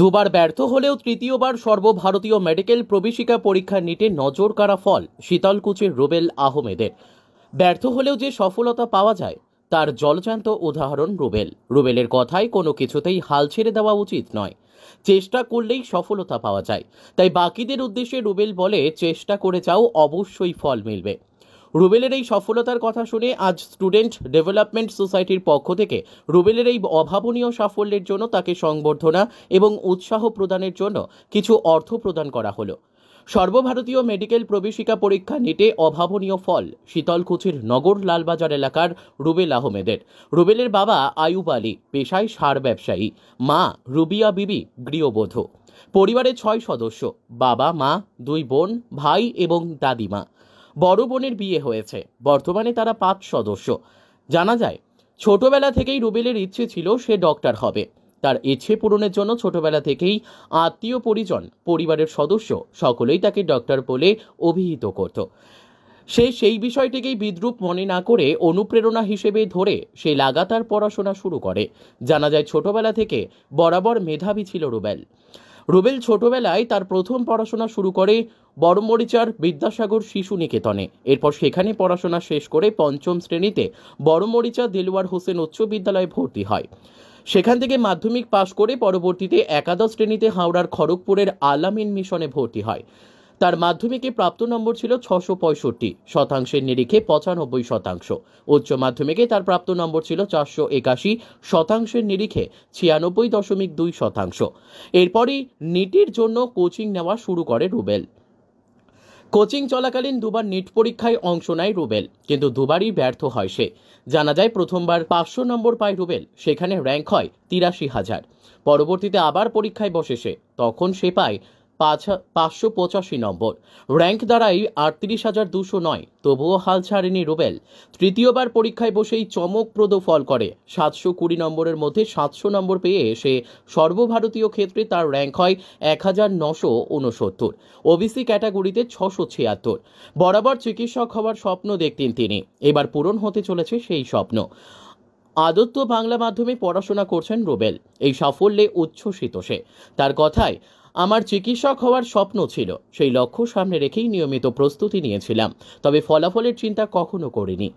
দুবার ব্যর্থ হলেও তৃতীয়বার সর্বভারতীয় মেডিকেল প্রবেশিকা পরীক্ষা নিটে নজর কাড়া ফল শীতলকুচির রুবেল আহমেদের। ব্যর্থ হলেও যে সফলতা পাওয়া যায় তার জলজান্ত উদাহরণ রুবেলের কথায় কোনো কিছুতেই হাল ছেড়ে দেওয়া উচিত নয়। চেষ্টা করলেই সফলতা পাওয়া যায়, তাই বাকিদের উদ্দেশ্যে রুবেল বলে, চেষ্টা করে যাও, অবশ্যই ফল মিলবে। রুবেলের এই সফলতার কথা শুনে আজ স্টুডেন্ট ডেভেলপমেন্ট সোসাইটির পক্ষ থেকে রুবেলের এই অভাবনীয় সাফল্যের জন্য তাকে সংবর্ধনা এবং উৎসাহ প্রদানের জন্য কিছু অর্থ প্রদান করা হলো। সর্বভারতীয় মেডিকেল প্রবেশিকা পরীক্ষা নিটে অভাবনীয় ফল শীতলকুচির নগর লালবাজার এলাকার রুবেল আহমেদের। রুবেলের বাবা আয়ুব আলী পেশায় সার ব্যবসায়ী, মা রুবিয়া বিবি গৃহবধূ। পরিবারে 6 সদস্য, বাবা, মা, 2 বোন, ভাই এবং দাদিমা। বড় বোনের বিয়ে হয়েছে, বর্তমানে তারা 5 সদস্য। জানা যায়, ছোটবেলা থেকেই রুবেলের ইচ্ছে ছিল সে ডক্টর হবে। তার ইচ্ছে পূরণের জন্য ছোটবেলা থেকেই আত্মীয় পরিজন, পরিবারের সদস্য সকলেই তাকে ডক্টর বলে অভিহিত করত। সে সেই বিষয়টিকেই বিদ্রূপ মনে না করে অনুপ্রেরণা হিসেবে ধরে সে লাগাতার পড়াশোনা শুরু করে। জানা যায়, ছোটবেলা থেকে বরাবর মেধাবী ছিল রুবেল ছোটবেলায় তার প্রথম পড়াশোনা শুরু করে বড়মরিচার বিদ্যাসাগর শিশু নিকেতনে। এরপর সেখানে পড়াশোনা শেষ করে 5ম শ্রেণীতে বড়মরিচা দেলোয়ার হোসেন উচ্চ বিদ্যালয়ে ভর্তি হয়। সেখান থেকে মাধ্যমিক পাশ করে পরবর্তীতে একাদশ শ্রেণীতে হাওড়ার খড়গপুরের আলামিন মিশনে ভর্তি হয়। তার মাধ্যমিকে প্রাপ্ত নম্বর ছিল 665 শতাংশের নিরিখে 95 শতাংশ। উচ্চ মাধ্যমিকে তার প্রাপ্ত নম্বর ছিল 481 শতাংশের নিরিখে 96.2 শতাংশ। এরপরই নিটের জন্য কোচিং নেওয়া শুরু করে রুবেল। কোচিং চলাকালীন দুবার নিট পরীক্ষায় অংশ নেয় রুবেল, কিন্তু দুবারই ব্যর্থ হয় সে। জানা যায়, প্রথমবার 500 নম্বর পায় রুবেল, সেখানে র্যাঙ্ক হয় 83,000। পরবর্তীতে আবার পরীক্ষায় বসে সে, তখন সে পায় 585 নম্বর। র্যাঙ্ক দাঁড়ায় 38,209। তবুও হাল ছাড়েনি রুবেল। তৃতীয়বার পরীক্ষায় বসেই চমকপ্রদ ফল করে। 720 নম্বরের মধ্যে 700 নম্বর পেয়ে সে সর্বভারতীয় ক্ষেত্রে তার র্যাঙ্ক হয় 1969। ওবিসি ক্যাটাগরিতে 676। বরাবর চিকিৎসক হওয়ার স্বপ্ন দেখতেন তিনি, এবার পূরণ হতে চলেছে সেই স্বপ্ন। আদত্ত বাংলা মাধ্যমে পড়াশোনা করছেন রুবেল। এই সাফল্যে উচ্ছ্বসিত সে। তার কথায়, আমার চিকিৎসক হওয়ার স্বপ্ন ছিল, সেই লক্ষ্য সামনে রেখেই নিয়মিত প্রস্তুতি নিয়েছিলাম, তবে ফলাফলের চিন্তা কখনো করিনি।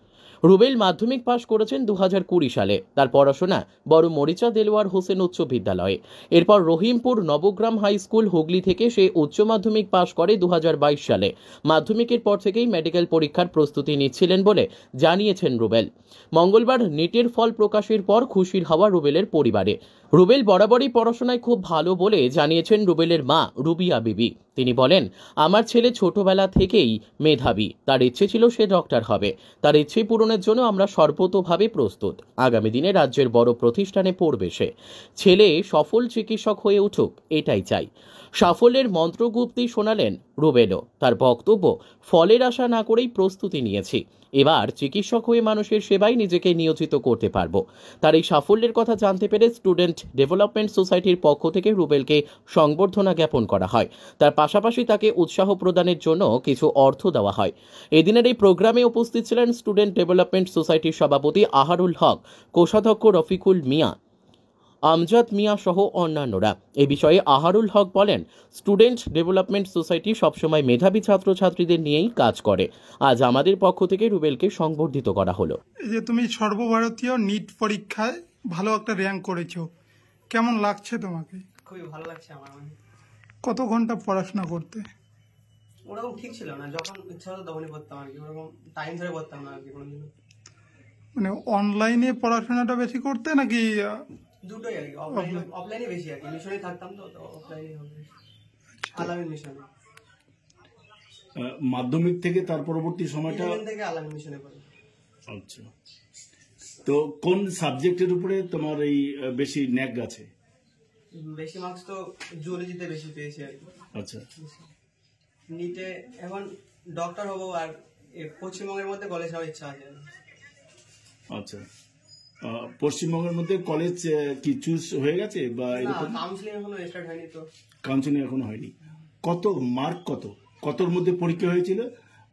রুবেল মাধ্যমিক পাশ করেছেন 2020 সালে। তার পড়াশোনা বড়মরিচা দেলোয়ার হোসেন উচ্চ বিদ্যালয়ে। এরপর রহিমপুর নবগ্রাম হাই স্কুল হুগলি থেকে সে উচ্চ মাধ্যমিক পাশ করে 2022 সালে। মাধ্যমিকের পর থেকেই মেডিকেল পরীক্ষার প্রস্তুতি নিচ্ছিলেন বলে জানিয়েছেন রুবেল। মঙ্গলবার নিটের ফল প্রকাশের পর খুশির হাওয়া রুবেলের পরিবারে। রুবেল বরাবরই পড়াশোনায় খুব ভালো বলে জানিয়েছেন রুবেলের মা রুবিয়া বিবি। তিনি বলেন, আমার ছেলে ছোটবেলা থেকেই মেধাবী, তার ইচ্ছে ছিল সে ডক্টর হবে। তার ইচ্ছে পূরণের জন্য আমরা সর্বতোভাবে প্রস্তুত। আগামী দিনে রাজ্যের বড় প্রতিষ্ঠানে পড়বে সে। ছেলে সফল চিকিৎসক হয়ে উঠুক, এটাই চাই। সাফল্যের মন্ত্রগুপ্তি শোনালেন রুবেলও। তার বক্তব্য, ফলের আশা না করেই প্রস্তুতি নিয়েছি, এবার চিকিৎসক হয়ে মানুষের সেবায় নিজেকে নিয়োজিত করতে পারবো। তার এই সাফল্যের কথা জানতে পেরে স্টুডেন্ট ডেভেলপমেন্ট সোসাইটির পক্ষ থেকে রুবেলকে সংবর্ধনা জ্ঞাপন করা হয়। তার পাশাপাশি তাকে উৎসাহ প্রদানের জন্য কিছু অর্থ দেওয়া হয়। এদিনের এই প্রোগ্রামে উপস্থিত ছিলেন স্টুডেন্ট ডেভেলপমেন্ট সোসাইটির সভাপতি আহারুল হক, কোষাধ্যক্ষ রফিকুল মিয়া, আমজাদ মিয়া সহ অন্যান্যরা। এ বিষয়ে আহারুল হক বলেন, স্টুডেন্ট ডেভেলপমেন্ট সোসাইটি সবসময় মেধাবী ছাত্রছাত্রীদের নিয়েই কাজ করে। আজ আমাদের পক্ষ থেকে রুবেলকে সংবর্ধিত করা হলো। এই যে তুমি সর্বভারতীয় নিট পরীক্ষায় ভালো একটা র্যাঙ্ক করেছো, কেমন লাগছে তোমাকে? খুবই ভালো লাগছে আমার। কত ঘন্টা পড়াশোনা করতে? ওরকম ঠিক ছিল না, যখন ইচ্ছা হতো তখনই পড়তাম আর কি, ওরকম টাইম ধরে পড়তাম না আর কি কোনোদিন। মানে অনলাইনে পড়াশোনাটা বেশি করতে নাকি? দুটোই আর কি, অফলাইনে বেশি আর কি, মিশনে থাকতাম তো অফলাইনে হবে, আলামিন মিশনে। মাধ্যমিক থেকে তার পরবর্তী সময়টা থেকে আলামিন মিশনে পড়ি। আচ্ছা, তো কোন সাবজেক্টের উপরে তোমার এই বেশি ন্যাক আছে? বেশি মার্কস তো জুলজিতে বেশি পেয়েছি আর কি। আচ্ছা, নিটে এখন ডক্টর হবো আর পশ্চিমবঙ্গের মধ্যে কলেজ হওয়ার ইচ্ছা আছে। আচ্ছা, পশ্চিমবঙ্গের মধ্যে কলেজ কি চুজ হয়ে গেছে বা এরকম? কাউন্সিলিং এখনো স্টার্ট হয়নি তো। কাউন্সিলিং এখনো হয়নি। কত মার্ক, কতর মধ্যে পরীক্ষা হয়েছিল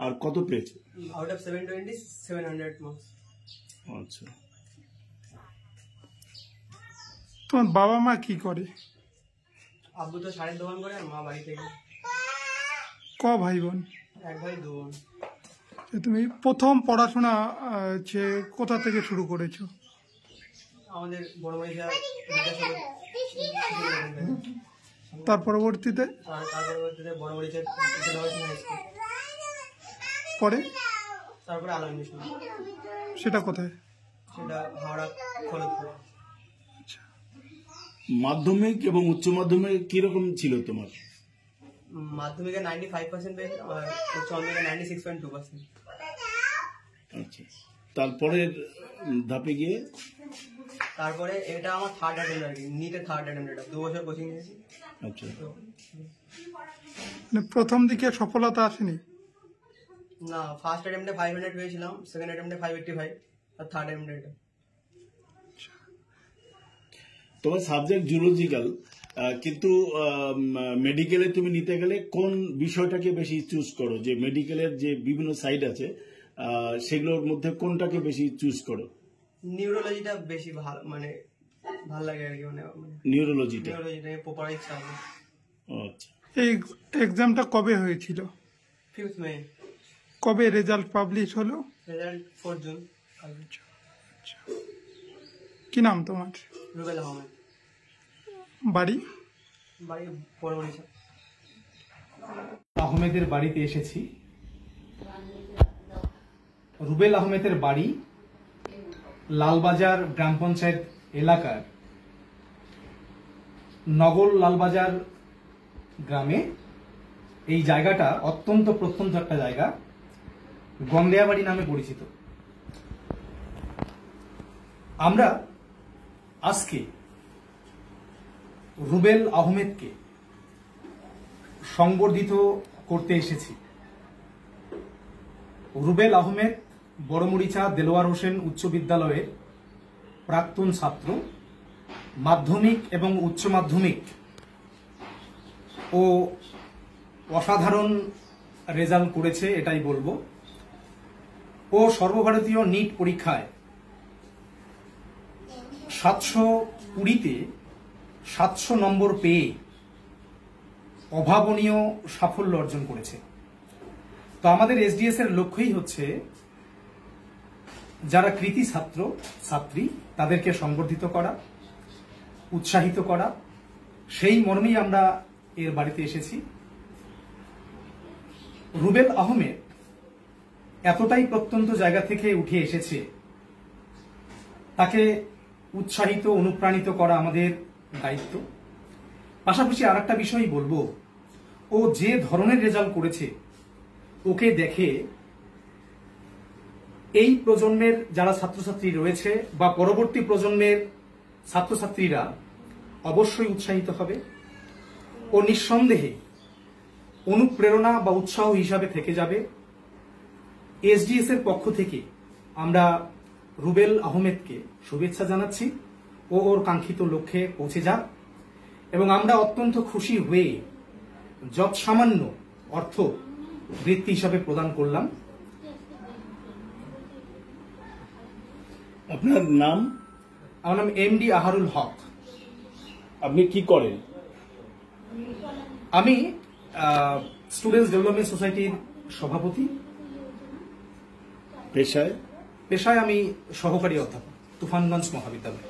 আর কত পেয়েছে? Out of 720 700 marks. আচ্ছা, তোমার বাবা মা কি করে? আব্বু তো শাড়ির দোকান করে, আর মা বাড়ি থেকে। ক ভাই বোন? এক ভাই দু বোন। তুমি প্রথম পড়াশোনা কোথা থেকে শুরু করেছো? আমাদের বড় মরিচা বিদ্যাসাগর, তার পরবর্তীতে আর তার পরবর্তীতে বড় মরিচা হাই স্কুল, পরে তারপরে আলামিন মিশন, সেটা কোথায়? সেটা হাওড়া খড়গপুর। মাধ্যমিক এবং উচ্চ মাধ্যমিক কিরকম ছিল তোমার? মাধ্যমিকে 95% পেয়েছিলাম, আর উচ্চ মাধ্যমিকে 96.2%। আচ্ছা, তারপরের ধাপে গিয়ে তারপরে এটা আমার থার্ড অ্যাটেম্প আর কি, নিটের থার্ড অ্যাটেম্প। এটা 2 বছর কোচিং নিয়েছি। আচ্ছা, তো মানে প্রথম দিকে সফলতা আসেনি? না, ফার্স্ট অ্যাটেম্পটে 500 পেয়েছিলাম, সেকেন্ড অ্যাটেম্পটে 585, আর থার্ড অ্যাটেম্পটে এটা। তোমার সাবজেক্ট জুলজিক্যাল, কিন্তু মেডিকেলে তুমি নিতে গেলে কোন বিষয়টাকে বেশি চুজ করো? যে মেডিকেলের যে বিভিন্ন সাইড আছে সেগুলোর মধ্যে কোনটাকে বেশি চুজ করো? নিউরোলজিটা বেশি ভালো, মানে ভালো লাগে আর কি, মানে নিউরোলজিটা প্রপার ইচ্ছা আছে। আচ্ছা, এই এক্সামটা কবে হয়েছিল? 5th মে। কবে রেজাল্ট পাবলিশ হলো? Result 4 June. কি নাম তোমার? রুবেল আহমেদ। বাড়ি? বাড়ি বড় মরিচা। আহমেদের বাড়িতে এসেছি। রুবেল আহমেদের বাড়ি লালবাজার গ্রাম পঞ্চায়েত এলাকার নগর লালবাজার গ্রামে। এই জায়গাটা অত্যন্ত প্রত্যন্ত একটা জায়গা, গঙ্গেয়া বাড়ি নামে পরিচিত। আমরা আজকে রুবেল আহমেদকে সংবর্ধিত করতে এসেছি। রুবেল আহমেদ বড়মরিচা দেলোয়ার হোসেন উচ্চ বিদ্যালয়ের প্রাক্তন ছাত্র। মাধ্যমিক এবং উচ্চ মাধ্যমিক ও অসাধারণ রেজাল্ট করেছে, এটাই বলবো। ও সর্বভারতীয় নিট পরীক্ষায় 720-তে 700 নম্বর পেয়ে অভাবনীয় সাফল্য অর্জন করেছে। তো আমাদের এসডিএস এর লক্ষ্যই হচ্ছে যারা কৃতি ছাত্র ছাত্রী তাদেরকে সংবর্ধিত করা, উৎসাহিত করা। সেই মর্মেই আমরা এর বাড়িতে এসেছি। রুবেল আহমেদ এতটাই প্রত্যন্ত জায়গা থেকে উঠে এসেছে, তাকে উৎসাহিত অনুপ্রাণিত করা আমাদের দায়িত্ব। পাশাপাশি আর একটা বিষয় বলবো, ও যে ধরনের রেজাল্ট করেছে ওকে দেখে এই প্রজন্মের যারা ছাত্রছাত্রী রয়েছে বা পরবর্তী প্রজন্মের ছাত্রছাত্রীরা অবশ্যই উৎসাহিত হবে ও নিঃসন্দেহে অনুপ্রেরণা বা উৎসাহ হিসাবে থেকে যাবে। এসডিএস এর পক্ষ থেকে আমরা রুবেল আহমেদকে শুভেচ্ছা জানাচ্ছি ও ওর কাঙ্ক্ষিত লক্ষ্যে পৌঁছে যাক, এবং আমরা অত্যন্ত খুশি হয়ে যৎসামান্য অর্থ বৃত্তি হিসাবে প্রদান করলাম। আপনার নাম? আমার নাম এমডি আহারুল হক। আপনি কি করেন? আমি স্টুডেন্টস ডেভেলপমেন্ট সোসাইটির সভাপতি। পেশায়? পেশায় আমি সহকারী অধ্যাপক, তুফানগঞ্জ মহাবিদ্যালয়।